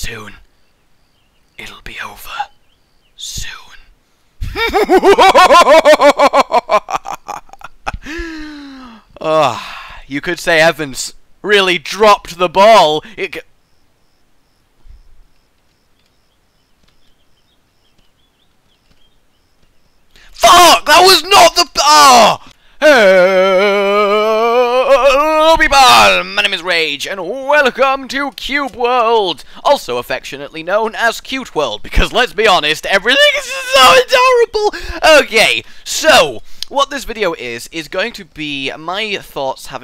soon. It'll be over. Soon. You could say Evans really dropped the ball. Fuck! That was not the... Hello people! My name is Rage, and welcome to Cubeworld! Also affectionately known as Cuteworld, because let's be honest, everything is so adorable! Okay, so... what this video is going to be my thoughts So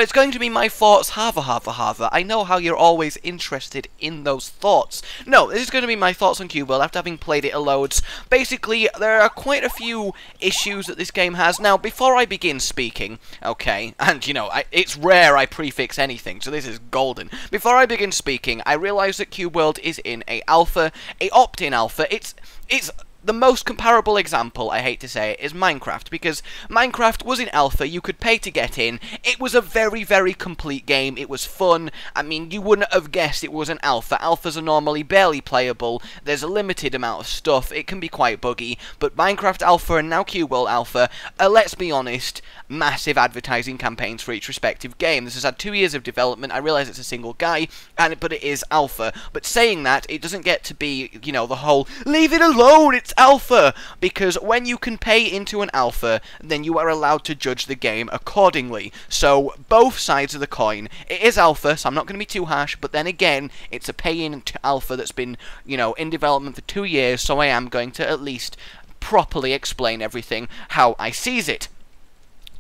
it's going to be my thoughts I know how you're always interested in those thoughts. No, this is going to be my thoughts on Cubeworld after having played it a loads. Basically, there are quite a few issues that this game has. Now, before I begin speaking, okay, and you know, it's rare I prefix anything, so this is golden. Before I begin speaking, I realise that Cubeworld is in a alpha, a opt-in alpha. It's the most comparable example, I hate to say it, is Minecraft, because Minecraft was in alpha, you could pay to get in, it was a very, very complete game, it was fun, I mean, you wouldn't have guessed it was an alpha. Alphas are normally barely playable, there's a limited amount of stuff, it can be quite buggy, but Minecraft alpha and now Cubeworld alpha are, let's be honest, massive advertising campaigns for each respective game. This has had 2 years of development, I realise it's a single guy, but it is alpha. But saying that, it doesn't get to be, you know, the whole, leave it alone, it's alpha, because when you can pay into an alpha, then you are allowed to judge the game accordingly. So, both sides of the coin. It is alpha, so I'm not going to be too harsh, but then again, it's a pay-in to alpha that's been, you know, in development for 2 years, so I am going to at least properly explain everything how I sees it.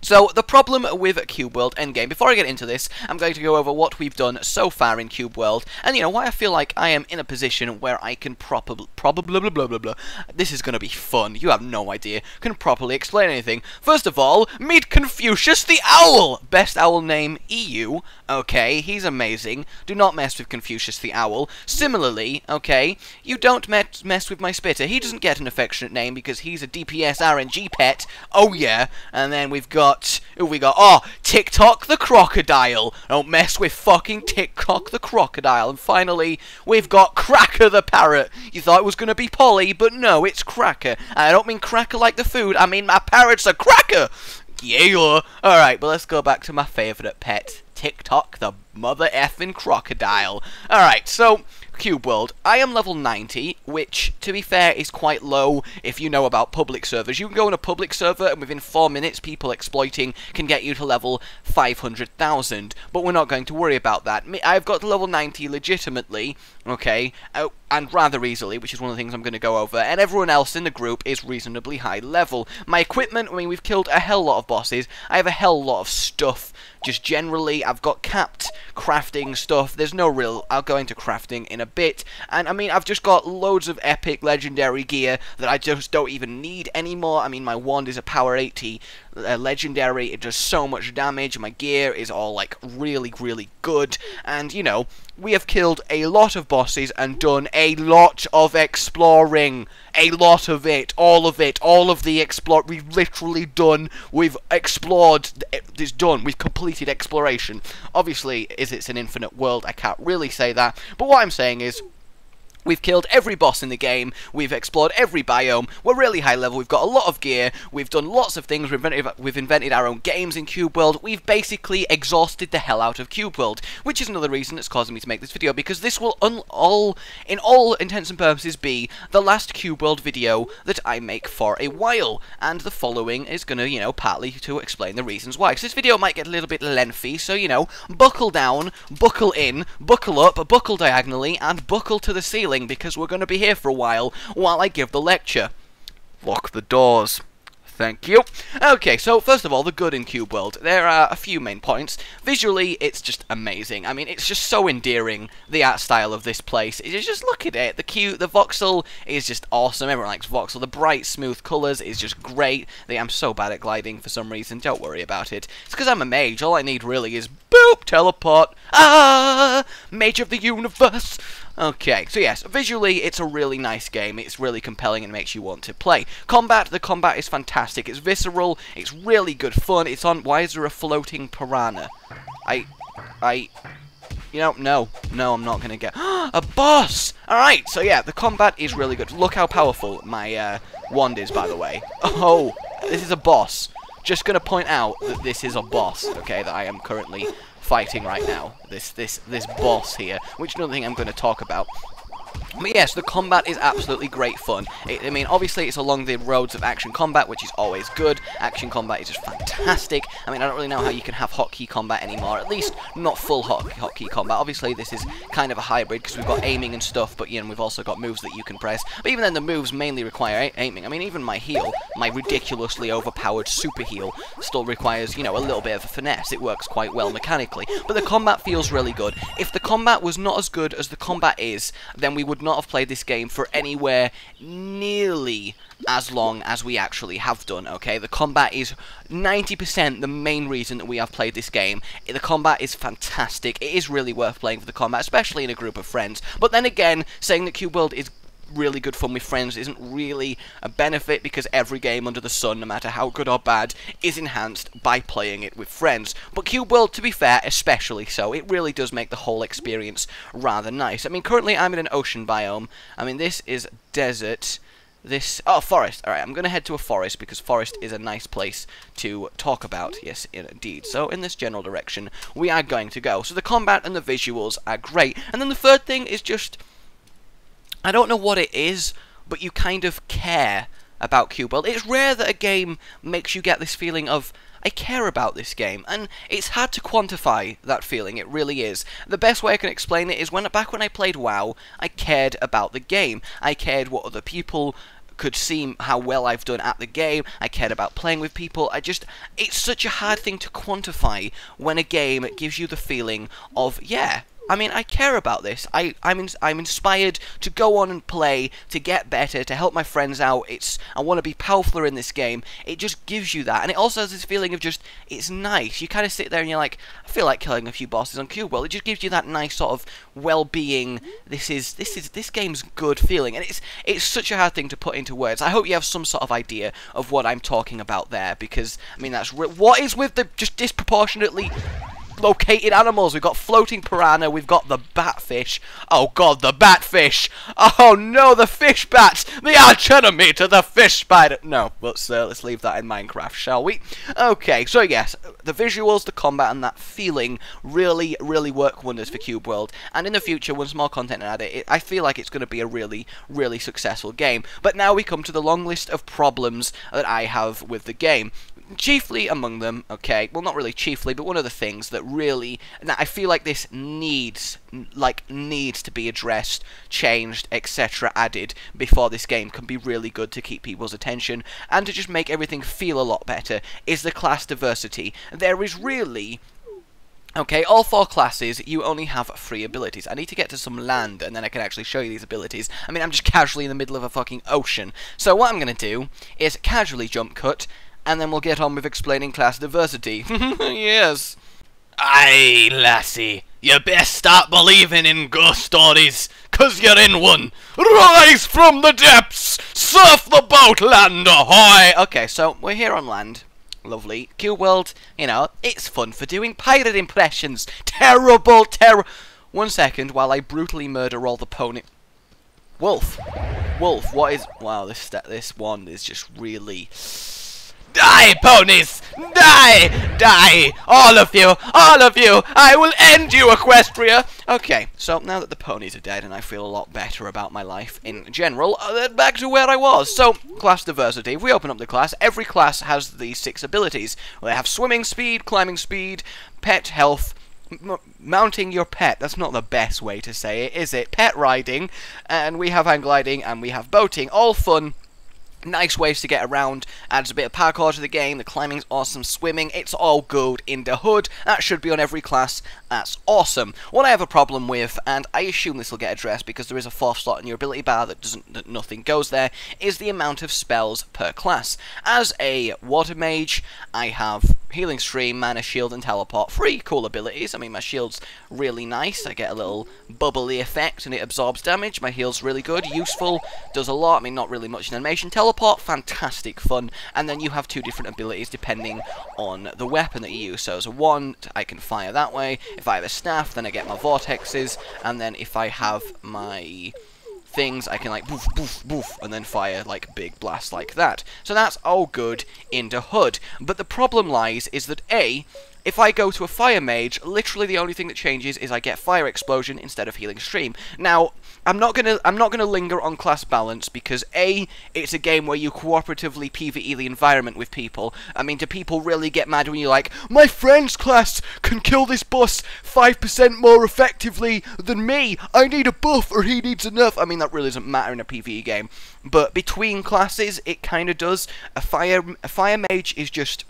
So, the problem with Cubeworld Endgame, before I get into this, I'm going to go over what we've done so far in Cubeworld, and, you know, why I feel like I am in a position where I can this is going to be fun, you have no idea, can properly explain anything. First of all, meet Confucius the Owl! Best owl name EU, okay, he's amazing. Do not mess with Confucius the Owl. Similarly, okay, you don't mess with my spitter. He doesn't get an affectionate name because he's a DPS RNG pet, oh yeah, and then we've got who we got? Oh, TikTok the Crocodile. Don't mess with fucking TikTok the Crocodile. And finally, we've got Cracker the Parrot. You thought it was going to be Polly, but no, it's Cracker. And I don't mean cracker like the food, I mean my parrot's a cracker. Yeah. Alright, but let's go back to my favourite pet. TikTok the mother effing crocodile. Alright, so... Cubeworld. I am level 90, which, to be fair, is quite low if you know about public servers. You can go on a public server and within 4 minutes people exploiting can get you to level 500,000, but we're not going to worry about that. I've got to level 90 legitimately, okay, and rather easily, which is one of the things I'm going to go over, and everyone else in the group is reasonably high level. My equipment, I mean, we've killed a hell lot of bosses, I have a hell lot of stuff, just generally, I've got capped crafting stuff, there's no real, I'll go into crafting in a bit, and I mean, I've just got loads of epic legendary gear that I just don't even need anymore. I mean, my wand is a power 80 legendary, it does so much damage, my gear is all like really, really good, and you know, we have killed a lot of bosses and done a lot of exploring. A lot of it, all of the explore, we've literally done, we've explored, it's done, we've completed exploration. Obviously, it's an infinite world, I can't really say that, but what I'm saying is, we've killed every boss in the game, we've explored every biome, we're really high level, we've got a lot of gear, we've done lots of things, we've invented our own games in Cubeworld, we've basically exhausted the hell out of Cubeworld, which is another reason that's causing me to make this video, because this will in all intents and purposes be the last Cubeworld video that I make for a while, and the following is gonna, you know, partly to explain the reasons why, because this video might get a little bit lengthy, so, you know, buckle down, buckle in, buckle up, buckle diagonally, and buckle to the ceiling, because we're going to be here for a while I give the lecture. Lock the doors. Thank you. Okay, so first of all, the good in Cubeworld. There are a few main points. Visually, it's just amazing. I mean, it's just so endearing, the art style of this place. It's just look at it. The voxel is just awesome. Everyone likes voxel. The bright, smooth colours is just great. I'm so bad at gliding for some reason. Don't worry about it. It's because I'm a mage. All I need really is boop, teleport. Ah, mage of the universe. Okay, so yes, visually it's a really nice game, it's really compelling and makes you want to play. The combat is fantastic, it's visceral, it's really good fun, it's on, why is there a floating piranha? You know, no, I'm not gonna get a boss. All right, so yeah, the combat is really good. Look how powerful my wand is, by the way. Oh, this is a boss. Just gonna point out that this is a boss, okay, that I am currently fighting right now. This boss here, which is another thing I'm gonna talk about. But yes, the combat is absolutely great fun. I mean, obviously it's along the roads of action combat, which is always good. Action combat is just fantastic. I mean, I don't really know how you can have hotkey combat anymore, at least not full hotkey combat. Obviously, this is kind of a hybrid, because we've got aiming and stuff, but, you know, we've also got moves that you can press. But even then, the moves mainly require aiming. I mean, even my heal, my ridiculously overpowered super heal, still requires, you know, a little bit of a finesse. It works quite well mechanically. But the combat feels really good. If the combat was not as good as the combat is, then we would not have played this game for anywhere nearly as long as we actually have done, okay? The combat is 90% the main reason that we have played this game. The combat is fantastic. It is really worth playing for the combat, especially in a group of friends. But then again, saying that Cubeworld is really good fun with friends isn't really a benefit, because every game under the sun, no matter how good or bad, is enhanced by playing it with friends. But Cubeworld, to be fair, especially so. It really does make the whole experience rather nice. I mean, currently I'm in an ocean biome. I mean, this is desert. Oh, forest. Alright, I'm going to head to a forest, because forest is a nice place to talk about. Yes, indeed. So, in this general direction, we are going to go. So, the combat and the visuals are great. And then the third thing is just, I don't know what it is, but you kind of care about Cubeworld. It's rare that a game makes you get this feeling of, I care about this game, and it's hard to quantify that feeling, it really is. The best way I can explain it is back when I played WoW, I cared about the game. I cared what other people could see, how well I've done at the game. I cared about playing with people. It's such a hard thing to quantify when a game gives you the feeling of, yeah, I mean, I care about this. I'm inspired to go on and play, to get better, to help my friends out. I want to be powerful in this game. It just gives you that, and it also has this feeling of just, it's nice. You kind of sit there and you're like, I feel like killing a few bosses on Cubeworld. It just gives you that nice sort of well-being. This game's good feeling, and it's such a hard thing to put into words. I hope you have some sort of idea of what I'm talking about there, because I mean, what is with the just disproportionately located animals. We've got floating piranha, we've got the batfish. Oh god, the batfish! Oh no, the fish bats! The arch enemy to the fish spider! No, let's leave that in Minecraft, shall we? Okay, so yes, the visuals, the combat, and that feeling really, really work wonders for Cubeworld. And in the future, once more content is added, I feel like it's going to be a really, really successful game. But now we come to the long list of problems that I have with the game. Chiefly among them, okay, well not really chiefly, but one of the things that really, now I feel like this needs to be addressed, changed, etc., added before this game can be really good to keep people's attention and to just make everything feel a lot better, is the class diversity. There is really, okay, all 4 classes, you only have 3 abilities. I need to get to some land, and then I can actually show you these abilities. I mean, I'm just casually in the middle of a fucking ocean. So what I'm going to do is casually jump cut, and then we'll get on with explaining class diversity. Yes. Aye, lassie, you best start believing in ghost stories, 'cause you're in one. Rise from the depths, surf the boat, land ahoy! Okay, so we're here on land. Lovely. Cubeworld, you know, it's fun for doing pirate impressions. Terrible. 1 second while I brutally murder all the pony. Wolf, what is... Wow, this one is just really... Die, ponies! Die! All of you! I will end you, Equestria! Okay, so now that the ponies are dead and I feel a lot better about my life in general, then back to where I was. So, class diversity. If we open up the class, every class has these 6 abilities. They have swimming speed, climbing speed, pet health, mounting your pet. That's not the best way to say it, is it? Pet riding, and we have hang gliding, and we have boating. All fun. Nice ways to get around, adds a bit of parkour to the game, the climbing's awesome, swimming, it's all good in the hood. That should be on every class, that's awesome. What I have a problem with, and I assume this will get addressed because there is a 4th slot in your ability bar that nothing goes there, is the amount of spells per class. As a water mage, I have Healing Stream, Mana Shield, and Teleport. 3 cool abilities. I mean, my shield's really nice. I get a little bubbly effect, and it absorbs damage. My heal's really good, useful, does a lot. I mean, not really much in animation. Teleport, fantastic fun. And then you have 2 different abilities depending on the weapon that you use. So as a wand, I can fire that way. If I have a staff, then I get my vortexes. And then if I have my things, I can like boof, boof, boof, and then fire like big blasts like that. So that's all good in the hood. But the problem lies is that if I go to a fire mage, literally the only thing that changes is I get fire explosion instead of healing stream. Now, I'm not gonna linger on class balance because it's a game where you cooperatively PvE the environment with people. I mean, do people really get mad when you're like, my friend's class can kill this boss 5% more effectively than me? I need a buff or he needs a nerf. I mean, that really doesn't matter in a PvE game. But between classes, it kind of does. A fire mage is just,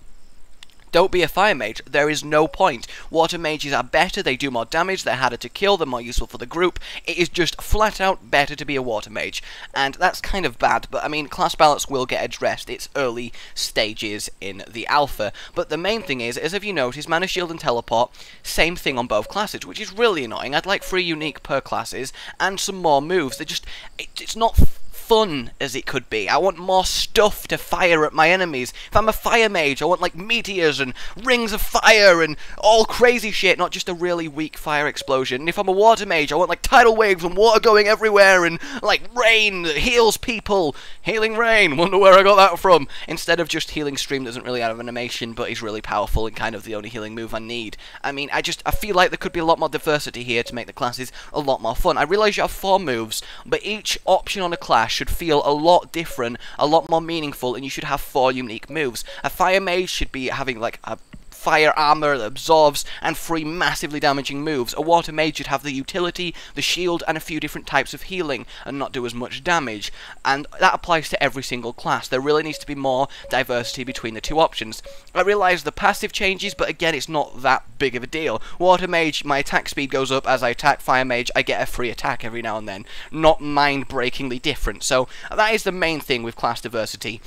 don't be a fire mage. There is no point. Water mages are better, they do more damage, they're harder to kill, they're more useful for the group. It is just flat out better to be a water mage. And that's kind of bad, but I mean, class balance will get addressed. It's early stages in the alpha. But the main thing is, as if you notice, Mana Shield and Teleport, same thing on both classes, which is really annoying. I'd like 3 unique per classes, and some more moves. They're just, it's not fun as it could be. I want more stuff to fire at my enemies. If I'm a fire mage, I want like meteors and rings of fire and all crazy shit, not just a really weak fire explosion. And if I'm a water mage, I want like tidal waves and water going everywhere and like rain that heals people. Healing rain, wonder where I got that from. Instead of just healing stream that doesn't really have animation but is really powerful and kind of the only healing move I need. I mean, I feel like there could be a lot more diversity here to make the classes a lot more fun. I realise you have 4 moves, but each option on a class should feel a lot different, a lot more meaningful, and you should have 4 unique moves. A fire mage should be having like a fire armor that absorbs and 3 massively damaging moves. A water mage should have the utility, the shield, and a few different types of healing and not do as much damage. And that applies to every single class. There really needs to be more diversity between the 2 options. I realise the passive changes, but again, it's not that big of a deal. Water mage, my attack speed goes up as I attack. Fire mage, I get a free attack every now and then. Not mind-breakingly different. So that is the main thing with class diversity.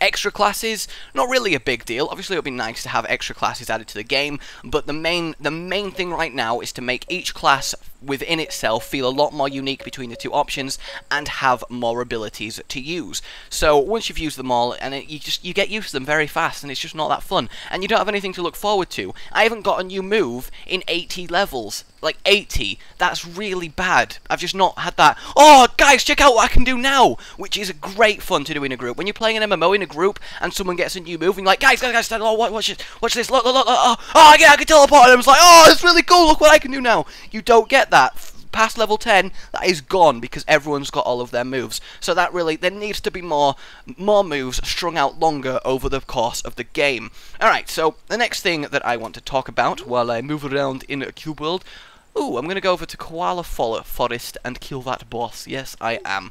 Extra classes, not really a big deal. Obviously it would be nice to have extra classes added to the game, but the main thing right now is to make each class within itself feel a lot more unique between the 2 options and have more abilities to use. So once you've used them all, and you get used to them very fast, and it's just not that fun, and you don't have anything to look forward to. I haven't got a new move in 80 levels. Like 80, that's really bad. I've just not had that, oh guys, check out what I can do now, which is great fun to do in a group. When you're playing an MMO in a group and someone gets a new move and you're like, guys, oh, watch this, look, oh yeah, I can teleport, and I was like, oh, it's really cool, look what I can do now. You don't get that. Past level 10, that is gone because everyone's got all of their moves. So that really, there needs to be more moves strung out longer over the course of the game. Alright, so the next thing that I want to talk about while I move around in Cubeworld, I'm going to go over to Koala Forest and kill that boss. Yes, I am.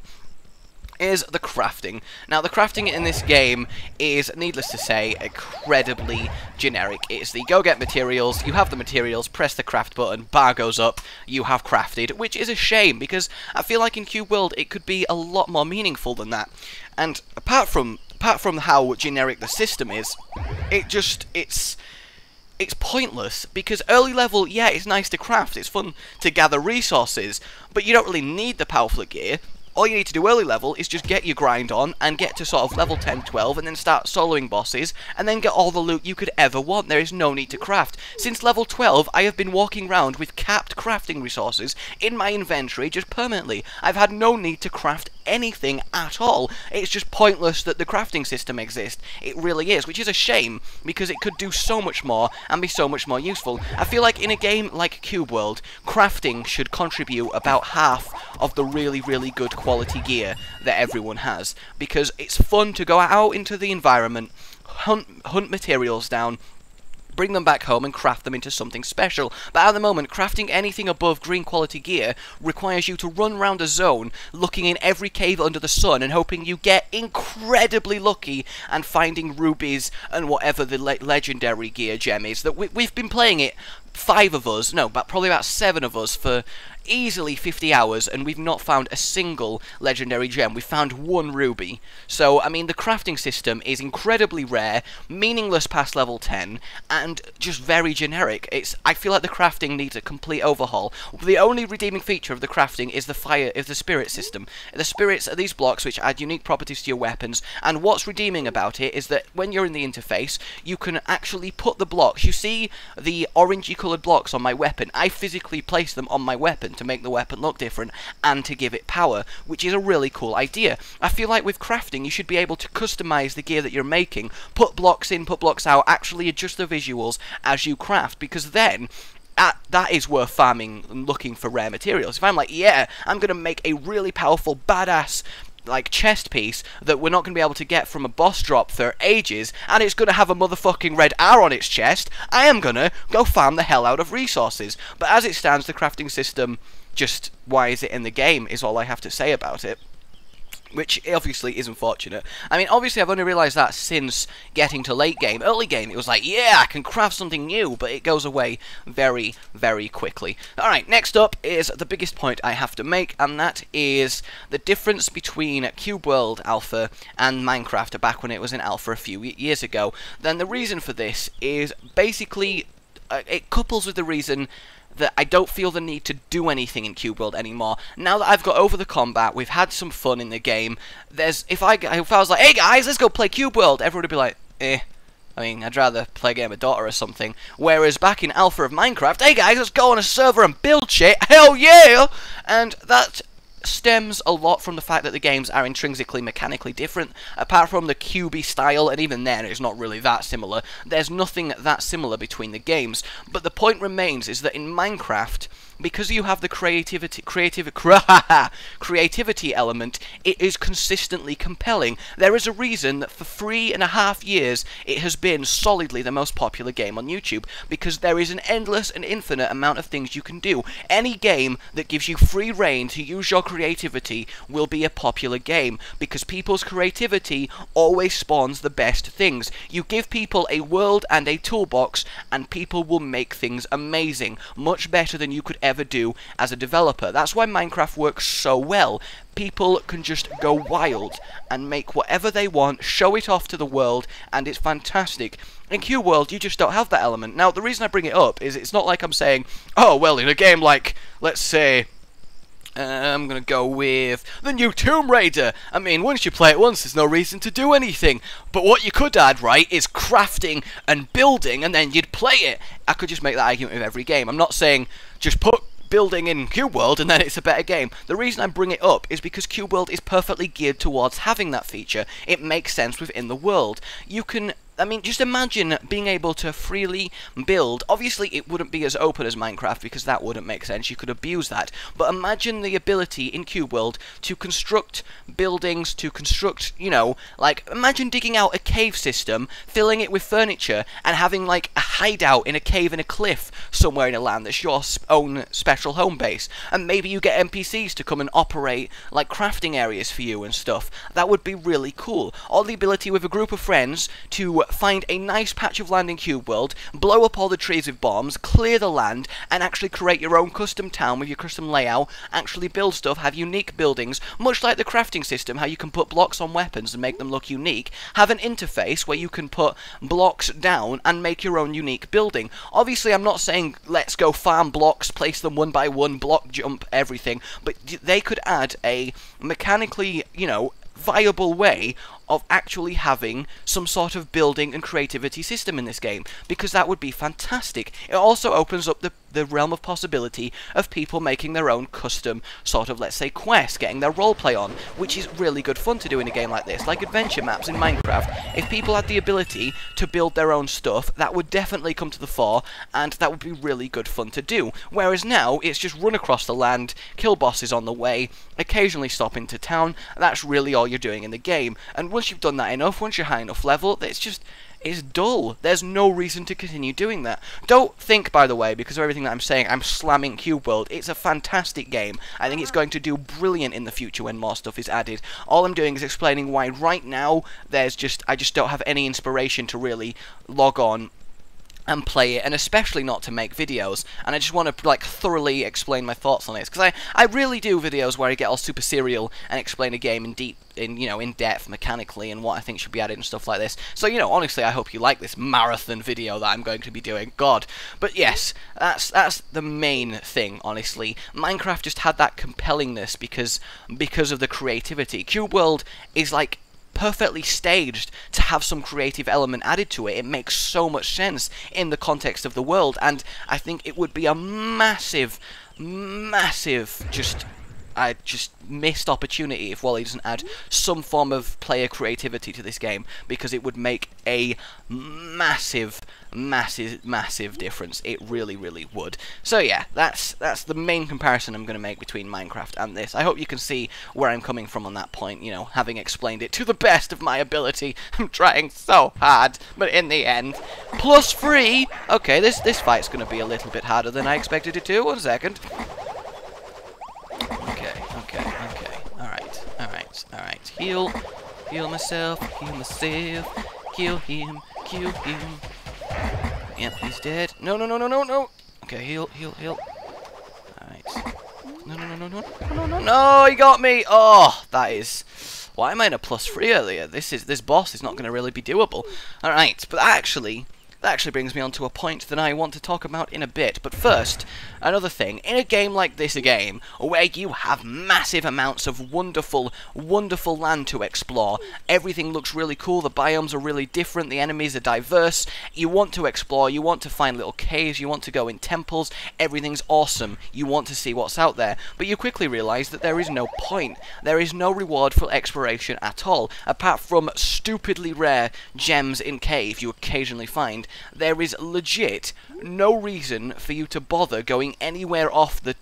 Is the crafting. Now, the crafting in this game is, needless to say, incredibly generic. It's the go get materials, you have the materials, press the craft button, bar goes up, you have crafted, which is a shame, because I feel like in Cubeworld it could be a lot more meaningful than that. And apart from how generic the system is, it's pointless, because early level, yeah, it's nice to craft, it's fun to gather resources, but you don't really need the powerful gear. All you need to do early level is just get your grind on and get to sort of level 10, 12 and then start soloing bosses and then get all the loot you could ever want. There is no need to craft. Since level 12, I have been walking around with capped crafting resources in my inventory just permanently. I've had no need to craft anything at all. It's just pointless that the crafting system exists. It really is, which is a shame because it could do so much more and be so much more useful. I feel like in a game like Cubeworld, crafting should contribute about half of the really, really good quality gear that everyone has, because it's fun to go out into the environment, hunt materials down, bring them back home and craft them into something special. But at the moment, crafting anything above green quality gear requires you to run around a zone, looking in every cave under the sun and hoping you get incredibly lucky and finding rubies and whatever the legendary gear gem is. That we've been playing it, 5 of us, no, but probably about 7 of us for easily 50 hours, and we've not found a single legendary gem. We've found one ruby. So, I mean, the crafting system is incredibly rare, meaningless past level 10, and just very generic. I feel like the crafting needs a complete overhaul. The only redeeming feature of the crafting is the spirit system. The spirits are these blocks which add unique properties to your weapons, and what's redeeming about it is that when you're in the interface, you can actually put the blocks. You see the orangey coloured blocks on my weapon. I physically place them on my weapon to make the weapon look different and to give it power, which is a really cool idea. I feel like with crafting, you should be able to customize the gear that you're making, put blocks in, put blocks out, actually adjust the visuals as you craft, because then that is worth farming and looking for rare materials. If I'm like, yeah, I'm going to make a really powerful, badass like chest piece that we're not going to be able to get from a boss drop for ages, and it's going to have a motherfucking red R on its chest, I am going to go farm the hell out of resources. But as it stands, the crafting system, just why is it in the game, is all I have to say about it. Which obviously is unfortunate. I mean, obviously I've only realised that since getting to late game. Early game, it was like, yeah, I can craft something new, but it goes away very, very quickly. Alright, next up is the biggest point I have to make, and that is the difference between Cubeworld Alpha and Minecraft back when it was in Alpha a few years ago. Then the reason for this is basically, it couples with the reason that I don't feel the need to do anything in Cubeworld anymore. Now that I've got over the combat, we've had some fun in the game, if I was like, hey guys, let's go play Cubeworld, everyone would be like, eh. I mean, I'd rather play a game of Dota or something. Whereas back in Alpha of Minecraft, hey guys, let's go on a server and build shit, hell yeah! And that stems a lot from the fact that the games are intrinsically mechanically different. Apart from the cubey style, and even then it's not really that similar, there's nothing that similar between the games. But the point remains is that in Minecraft, because you have the creativity element, it is consistently compelling. There is a reason that for 3.5 years it has been solidly the most popular game on YouTube, because there is an endless and infinite amount of things you can do. Any game that gives you free reign to use your creativity will be a popular game, because people's creativity always spawns the best things. You give people a world and a toolbox, and people will make things amazing, much better than you could ever do as a developer. That's why Minecraft works so well. People can just go wild and make whatever they want, show it off to the world, and it's fantastic. In Cubeworld, you just don't have that element. Now, the reason I bring it up is it's not like I'm saying, oh, well, in a game like, let's say, I'm gonna go with the new Tomb Raider. I mean, once you play it once, there's no reason to do anything. But what you could add, right, is crafting and building, and then you'd play it. I could just make that argument with every game. I'm not saying just put building in Cubeworld and then it's a better game. The reason I bring it up is because Cubeworld is perfectly geared towards having that feature. It makes sense within the world. You can, I mean, just imagine being able to freely build. Obviously, it wouldn't be as open as Minecraft, because that wouldn't make sense. You could abuse that. But imagine the ability in Cubeworld to construct buildings, to construct, you know, like, imagine digging out a cave system, filling it with furniture, and having, like, a hideout in a cave in a cliff somewhere in a land that's your own special home base. And maybe you get NPCs to come and operate, like, crafting areas for you and stuff. That would be really cool. Or the ability with a group of friends to find a nice patch of land in Cubeworld, blow up all the trees with bombs, clear the land, and actually create your own custom town with your custom layout, actually build stuff, have unique buildings, much like the crafting system, how you can put blocks on weapons and make them look unique, have an interface where you can put blocks down and make your own unique building. Obviously, I'm not saying let's go farm blocks, place them one by one, block jump, everything, but they could add a mechanically, you know, viable way of actually having some sort of building and creativity system in this game, because that would be fantastic. It also opens up the realm of possibility of people making their own custom sort of, let's say, quests, getting their roleplay on, which is really good fun to do in a game like this, like adventure maps in Minecraft. If people had the ability to build their own stuff, that would definitely come to the fore, and that would be really good fun to do. Whereas now, it's just run across the land, kill bosses on the way, occasionally stop into town. That's really all you're doing in the game, and once you've done that enough, once you're high enough level, it's dull. There's no reason to continue doing that. Don't think, by the way, because of everything that I'm saying, I'm slamming Cubeworld. It's a fantastic game. I think it's going to do brilliant in the future when more stuff is added. All I'm doing is explaining why right now I just don't have any inspiration to really log on and play it, and especially not to make videos. And I just want to like thoroughly explain my thoughts on this, because I really do videos where I get all super serial and explain a game in depth mechanically and what I think should be added and stuff like this. So honestly, I hope you like this marathon video that I'm going to be doing. God, but yes, that's the main thing. Honestly, Minecraft just had that compellingness because of the creativity. Cubeworld is like perfectly staged to have some creative element added to it. It makes so much sense in the context of the world, and I think it would be a massive just missed opportunity if Wally doesn't add some form of player creativity to this game, because it would make a massive difference. It really would. So yeah, that's the main comparison I'm going to make between Minecraft and this. I hope you can see where I'm coming from on that point, having explained it to the best of my ability. I'm trying so hard, but in the end, +3. Okay, this fight's going to be a little bit harder than I expected it to. 1 second. Alright. Heal myself, heal him. Yep, he's dead. No. Okay, heal. Alright. No, he got me! Oh, that is... Why am I in a +3 earlier? This boss is not going to really be doable. Alright, but that actually brings me on to a point that I want to talk about in a bit. But first, another thing. In a game like this, a game where you have massive amounts of wonderful land to explore, everything looks really cool, the biomes are really different, the enemies are diverse, you want to explore, you want to find little caves, you want to go in temples, everything's awesome, you want to see what's out there, but you quickly realise that there is no point. There is no reward for exploration at all, apart from stupidly rare gems in cave you occasionally find. There is legit no reason for you to bother going anywhere off the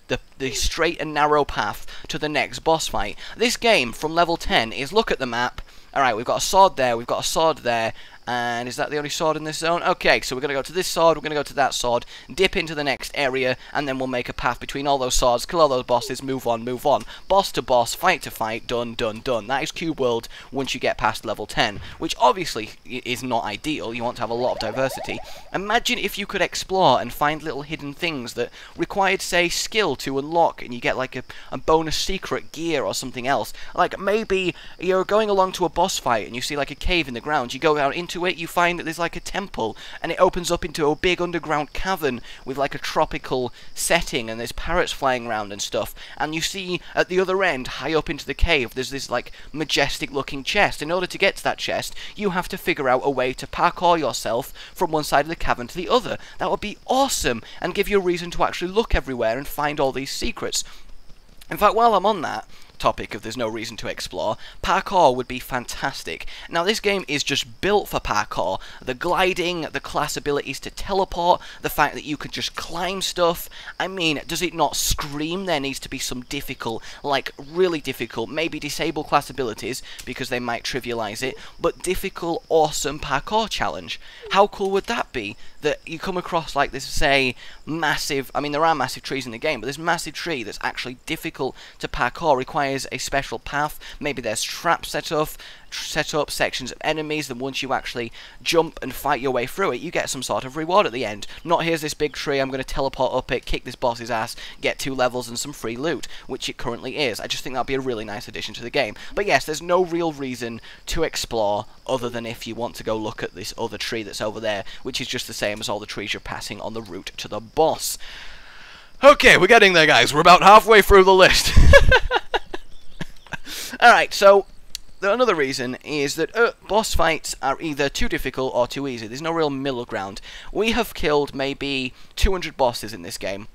straight and narrow path to the next boss fight. This game, from level 10, is look at the map. Alright, we've got a sword there, we've got a sword there, and is that the only sword in this zone? Okay, so we're going to go to this sword, we're going to go to that sword, dip into the next area, and then we'll make a path between all those swords, kill all those bosses, move on. Boss to boss, fight to fight, done. That is Cubeworld once you get past level 10, which obviously is not ideal. You want to have a lot of diversity. Imagine if you could explore and find little hidden things that required, say, skill to unlock, and you get like a bonus secret gear or something else. Like maybe you're going along to a boss fight and you see like a cave in the ground, you go out into it, you find that there's like a temple, and it opens up into a big underground cavern with like a tropical setting, and there's parrots flying around and stuff, and you see at the other end, high up into the cave, there's this like majestic looking chest. In order to get to that chest, you have to figure out a way to parkour yourself from one side of the cavern to the other. That would be awesome, and give you a reason to actually look everywhere and find all these secrets. In fact, while I'm on that topic of there's no reason to explore, parkour would be fantastic. Now this game is just built for parkour. The gliding, the class abilities to teleport, the fact that you could just climb stuff. I mean, does it not scream there needs to be some difficult, like really difficult, maybe disable class abilities because they might trivialize it, but difficult, awesome parkour challenge. How cool would that be? That you come across like this, say, massive, I mean there are massive trees in the game, but this massive tree that's actually difficult to parkour requires a special path. Maybe there's traps set up, sections of enemies, then once you actually jump and fight your way through it, you get some sort of reward at the end. Not here's this big tree, I'm going to teleport up it, kick this boss's ass, get 2 levels and some free loot, which it currently is. I just think that'd be a really nice addition to the game. But yes, there's no real reason to explore other than if you want to go look at this other tree that's over there, which is just the same as all the trees you're passing on the route to the boss. Okay, we're getting there, guys. We're about halfway through the list. Alright, so another reason is that boss fights are either too difficult or too easy. There's no real middle ground. We have killed maybe 200 bosses in this game.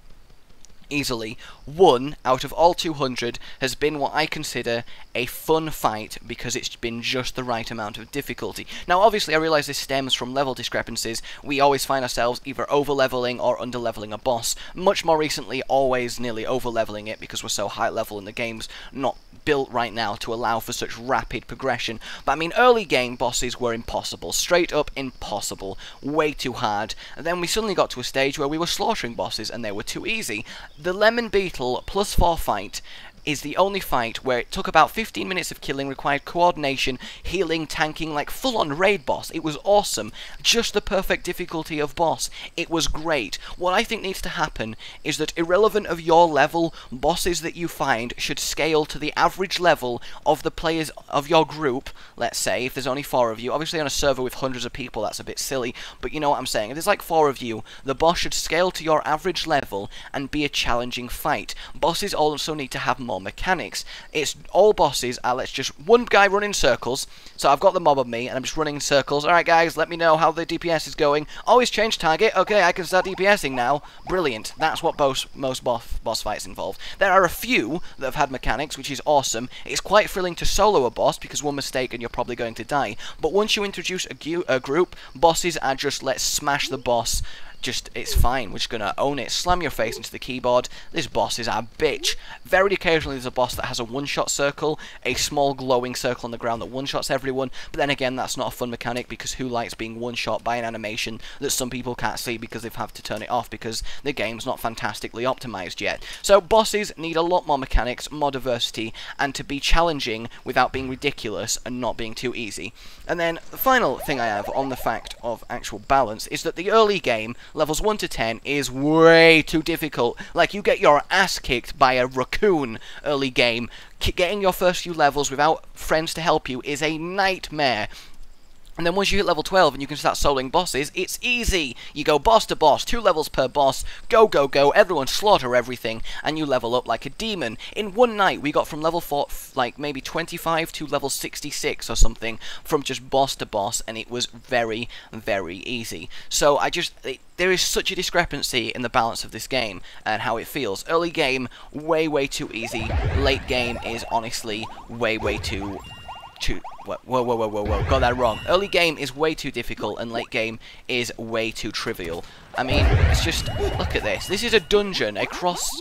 Easily. 1 out of all 200 has been what I consider a fun fight because it's been just the right amount of difficulty. Now obviously I realise this stems from level discrepancies. We always find ourselves either over-leveling or under-leveling a boss. Much more recently, always nearly over-leveling it because we're so high level and the game's not built right now to allow for such rapid progression. But I mean, early game bosses were impossible. Straight up impossible. Way too hard. And then we suddenly got to a stage where we were slaughtering bosses and they were too easy. The Lemon Beetle +4 fight is the only fight where it took about 15 minutes of killing, required coordination, healing, tanking, like full-on raid boss. It was awesome. Just the perfect difficulty of boss. It was great. What I think needs to happen is that irrelevant of your level, bosses that you find should scale to the average level of the players of your group, let's say, if there's only 4 of you. Obviously on a server with hundreds of people that's a bit silly, but you know what I'm saying. If there's like 4 of you, the boss should scale to your average level and be a challenging fight. Bosses also need to have more mechanics. It's all bosses are let's just one guy run in circles. So I've got the mob of me and I'm just running in circles. Alright guys, let me know how the DPS is going. Always change target. Okay, I can start DPSing now. Brilliant. That's what most boss fights involve. There are a few that have had mechanics, which is awesome. It's quite thrilling to solo a boss because one mistake and you're probably going to die. But once you introduce a group, bosses are just let's smash the boss. Just, it's fine, we're just gonna own it, slam your face into the keyboard. This boss is our bitch. Very occasionally there's a boss that has a one-shot circle, a small glowing circle on the ground that one-shots everyone, but then again that's not a fun mechanic because who likes being one-shot by an animation that some people can't see because they've had to turn it off because the game's not fantastically optimized yet. So bosses need a lot more mechanics, more diversity, and to be challenging without being ridiculous and not being too easy. And then the final thing I have on the fact of actual balance is that the early game, levels 1 to 10, is way too difficult. Like, you get your ass kicked by a raccoon early game. Getting your first few levels without friends to help you is a nightmare. And then once you hit level 12 and you can start soloing bosses, it's easy. You go boss to boss, 2 levels per boss, go, go, go, everyone slaughter everything, and you level up like a demon. In one night, we got from level 4, like maybe 25 to level 66 or something, from just boss to boss, and it was very, very easy. So there is such a discrepancy in the balance of this game and how it feels. Early game, way, way too easy. Late game is honestly way, way too... Whoa, got that wrong. Early game is way too difficult and late game is way too trivial. I mean, it's just, look at this. This is a dungeon, a cross...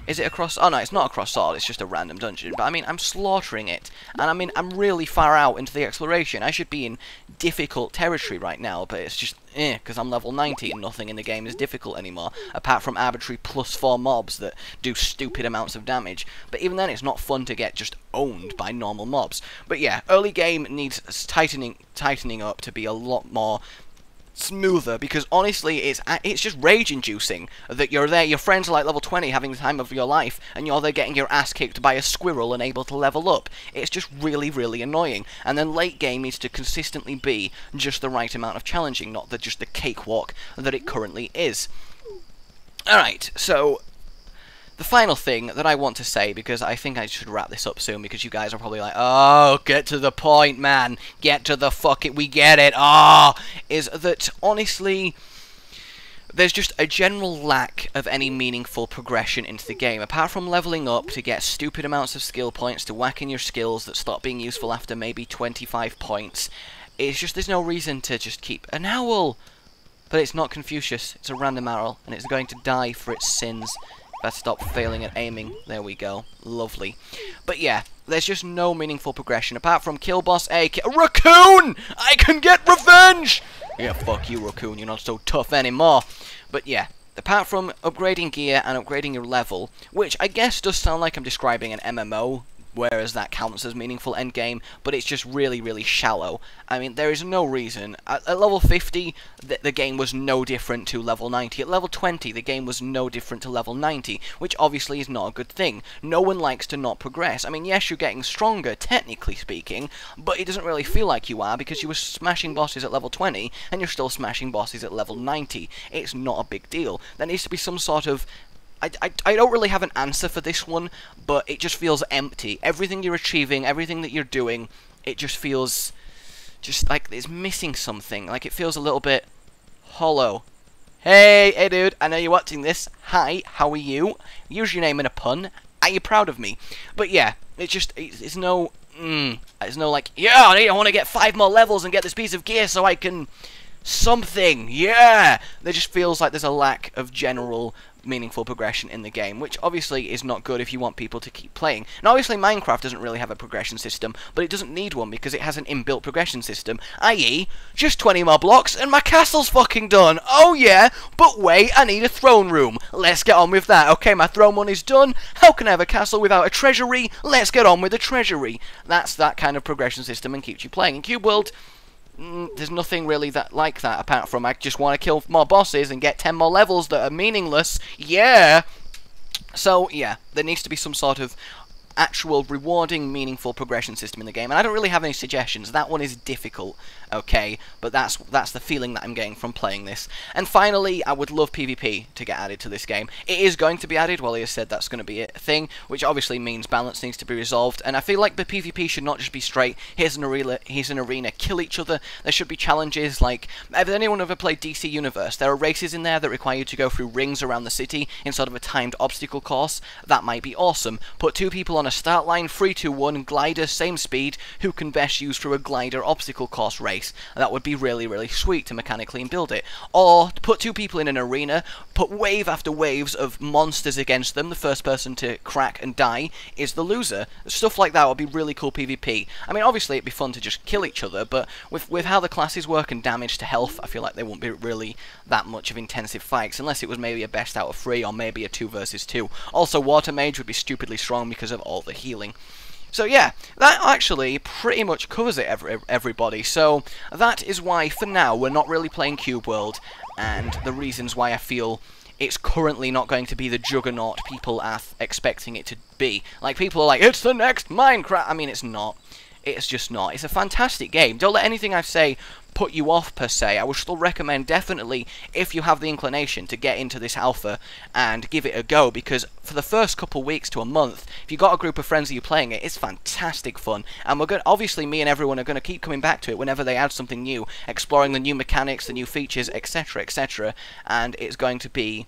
Is it a cross? Oh no, it's not a cross sword, it's just a random dungeon. But I mean, I'm slaughtering it. And I mean, I'm really far out into the exploration. I should be in difficult territory right now, but it's just, because I'm level 90 and nothing in the game is difficult anymore. Apart from arbitrary +4 mobs that do stupid amounts of damage. But even then, it's not fun to get just owned by normal mobs. But yeah, early game needs tightening up to be a lot more smoother, because honestly it's just rage inducing that you're there, your friends are like level 20 having the time of your life, and you're there getting your ass kicked by a squirrel and able to level up. It's just really, really annoying. And then late game needs to consistently be just the right amount of challenging, not just the cakewalk that it currently is. Alright, so the final thing that I want to say, because I think I should wrap this up soon, because you guys are probably like, oh, get to the point, man. Get to the fuck it, we get it. Is that, honestly, there's just a general lack of any meaningful progression into the game. Apart from leveling up to get stupid amounts of skill points to whack in your skills that stop being useful after maybe 25 points. It's just, there's no reason to just keep an owl. But it's not Confucius, it's a random owl, and it's going to die for its sins. Let's stop failing at aiming. There we go. Lovely. But yeah, there's just no meaningful progression apart from kill boss A. Raccoon! I can get revenge! Yeah, fuck you, Raccoon. You're not so tough anymore. But yeah, apart from upgrading gear and upgrading your level, which I guess does sound like I'm describing an MMO, whereas that counts as meaningful endgame, but it's just really, really shallow. I mean, there is no reason. At level 50, the game was no different to level 90. At level 20, the game was no different to level 90, which obviously is not a good thing. No one likes to not progress. I mean, yes, you're getting stronger, technically speaking, but it doesn't really feel like you are, because you were smashing bosses at level 20, and you're still smashing bosses at level 90. It's not a big deal. There needs to be some sort of... I don't really have an answer for this one, but it just feels empty. Everything you're achieving, everything that you're doing, it just feels just like it's missing something. Like it feels a little bit hollow. Hey dude, I know you're watching this. Hi, how are you? Use your name in a pun. Are you proud of me? But yeah, it's just, it's no, it's no like, yeah, I want to get 5 more levels and get this piece of gear so I can something, yeah! There just feels like there's a lack of general meaningful progression in the game, which obviously is not good if you want people to keep playing. And obviously Minecraft doesn't really have a progression system, but it doesn't need one because it has an inbuilt progression system, i.e. just 20 more blocks and my castle's fucking done. Oh yeah, but wait, I need a throne room. Let's get on with that. Okay, my throne one is done. How can I have a castle without a treasury? Let's get on with the treasury. That's that kind of progression system and keeps you playing. In Cubeworld, there's nothing really like that, apart from I just want to kill more bosses and get 10 more levels that are meaningless. Yeah! So, yeah, there needs to be some sort of actual rewarding, meaningful progression system in the game, and I don't really have any suggestions. That one is difficult, okay, but that's the feeling that I'm getting from playing this. And finally, I would love PvP to get added to this game. It is going to be added. Wally has said that's going to be a thing, which obviously means balance needs to be resolved, and I feel like the PvP should not just be straight, here's an arena, kill each other. There should be challenges, like, has anyone ever played DC Universe? There are races in there that require you to go through rings around the city instead of a timed obstacle course. That might be awesome. Put 2 people on a start line, 3, 2, 1, glider, same speed, who can best use through a glider obstacle course race. That would be really, really sweet to mechanically build it. Or put 2 people in an arena, put wave after waves of monsters against them. The first person to crack and die is the loser. Stuff like that would be really cool PvP. I mean, obviously it'd be fun to just kill each other, but with how the classes work and damage to health, I feel like there won't be really that much of intensive fights, unless it was maybe a best out of 3 or maybe a 2 versus 2. Also, Water Mage would be stupidly strong because of all the healing. So yeah, that actually pretty much covers it, everybody. So that is why, for now, we're not really playing Cubeworld, and the reasons why I feel it's currently not going to be the juggernaut people are expecting it to be. Like, people are like, it's the next Minecraft! I mean, it's not. It's just not. It's a fantastic game. Don't let anything I say put you off, per se. I would still recommend, definitely, if you have the inclination, to get into this alpha and give it a go, because for the first couple weeks to a month, if you've got a group of friends that you're playing it, it's fantastic fun. And we're going obviously, me and everyone are going to keep coming back to it whenever they add something new, exploring the new mechanics, the new features, etc., etc., and it's going to be...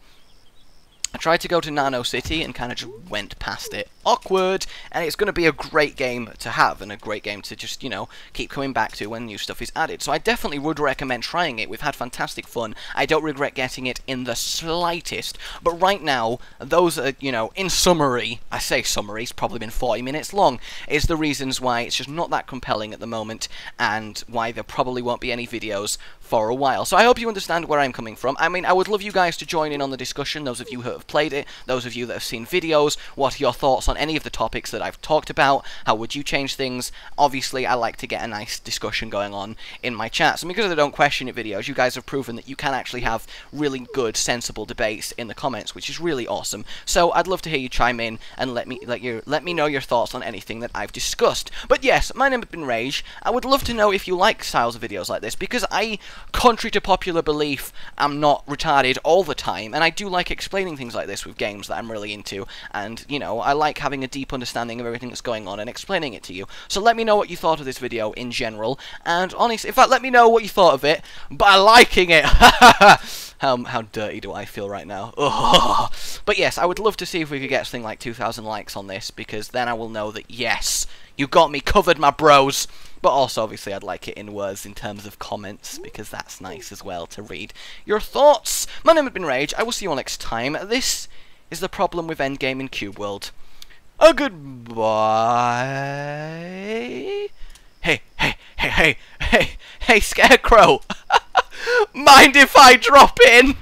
I tried to go to Nano City and kind of just went past it. Awkward! And it's going to be a great game to have, and a great game to just, you know, keep coming back to when new stuff is added. So I definitely would recommend trying it. We've had fantastic fun. I don't regret getting it in the slightest. But right now, those are, you know, in summary, I say summary, it's probably been 40 minutes long, is the reasons why it's just not that compelling at the moment, and why there probably won't be any videos for a while. So I hope you understand where I'm coming from. I mean, I would love you guys to join in on the discussion, those of you who have played it, those of you that have seen videos. What are your thoughts on any of the topics that I've talked about? How would you change things? Obviously, I like to get a nice discussion going on in my chats, and because of the Don't Question It videos, you guys have proven that you can actually have really good, sensible debates in the comments, which is really awesome. So I'd love to hear you chime in and let me know your thoughts on anything that I've discussed. But yes, my name has been Rage. I would love to know if you like styles of videos like this, because I, contrary to popular belief, am not retarded all the time, and I do like explaining things like this with games that I'm really into, and, you know, I like having a deep understanding of everything that's going on and explaining it to you. So let me know what you thought of this video in general, and honestly, in fact, let me know what you thought of it by liking it. How dirty do I feel right now? Ugh. But yes, I would love to see if we could get something like 2,000 likes on this, because then I will know that, yes, you got me covered, my bros. But also, obviously, I'd like it in words in terms of comments, because that's nice as well to read your thoughts. My name has been Rage. I will see you all next time. This is the problem with Endgame in Cubeworld. A goodbye. Hey, Scarecrow. Mind if I drop in?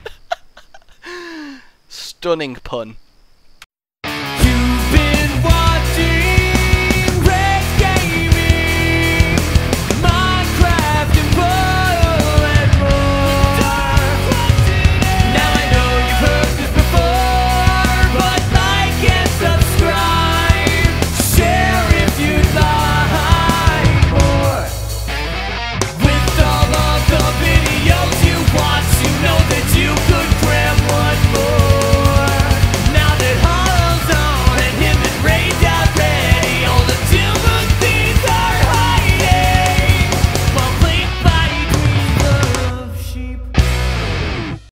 Stunning pun.